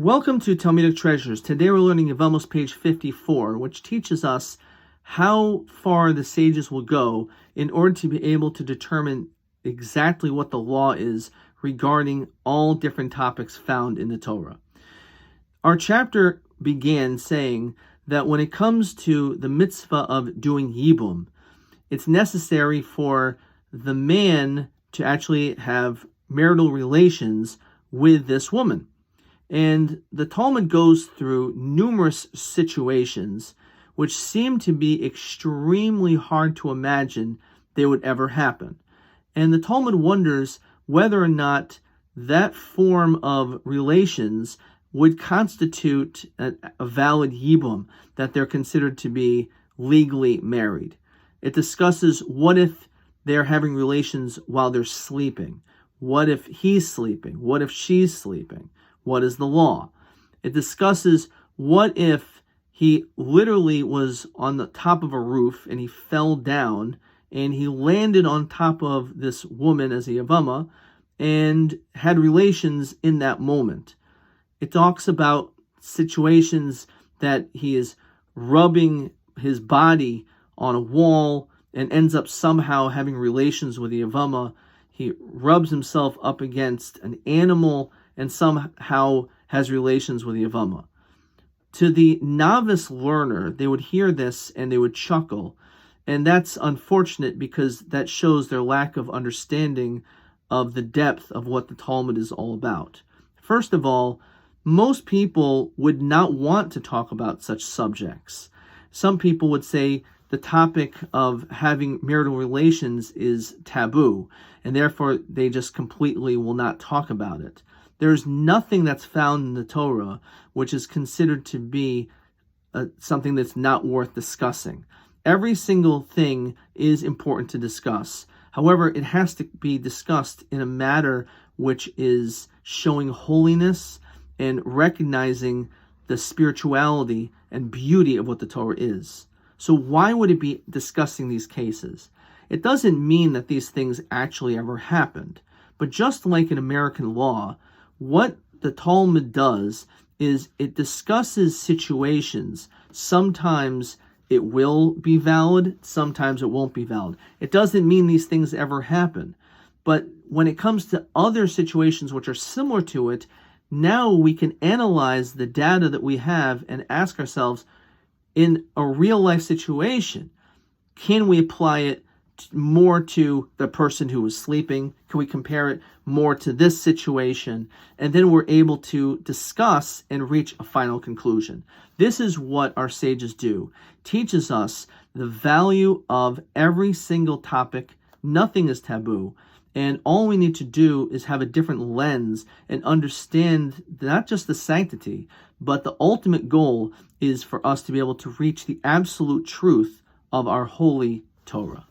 Welcome to Talmudic Treasures. Today we're learning Yevamot page 54, which teaches us how far the sages will go in order to be able to determine exactly what the law is regarding all different topics found in the Torah. Our chapter began saying that when it comes to the mitzvah of doing yibum, it's necessary for the man to actually have marital relations with this woman. And the Talmud goes through numerous situations which seem to be extremely hard to imagine they would ever happen. And the Talmud wonders whether or not that form of relations would constitute a valid yibum, that they're considered to be legally married. It discusses what if they're having relations while they're sleeping? What if he's sleeping? What if she's sleeping? What is the law? It discusses what if he literally was on the top of a roof and he fell down and he landed on top of this woman as a Yevamot and had relations in that moment. It talks about situations that he is rubbing his body on a wall and ends up somehow having relations with the Yevamot. He rubs himself up against an animal and somehow has relations with the Yevamot. To the novice learner, they would hear this and they would chuckle. And that's unfortunate because that shows their lack of understanding of the depth of what the Talmud is all about. First of all, most people would not want to talk about such subjects. Some people would say the topic of having marital relations is taboo, and therefore they just completely will not talk about it. There's nothing that's found in the Torah which is considered to be something that's not worth discussing. Every single thing is important to discuss. However, it has to be discussed in a matter which is showing holiness and recognizing the spirituality and beauty of what the Torah is. So why would it be discussing these cases? It doesn't mean that these things actually ever happened. But just like in American law, what the Talmud does is it discusses situations. Sometimes it will be valid, sometimes it won't be valid. It doesn't mean these things ever happen. But when it comes to other situations which are similar to it, now we can analyze the data that we have and ask ourselves, in a real life situation, can we apply it more to the person who was sleeping? Can we compare it more to this situation? And then we're able to discuss and reach a final conclusion. This is what our sages do. Teaches us the value of every single topic. Nothing is taboo. And all we need to do is have a different lens and understand not just the sanctity, but the ultimate goal is for us to be able to reach the absolute truth of our holy Torah.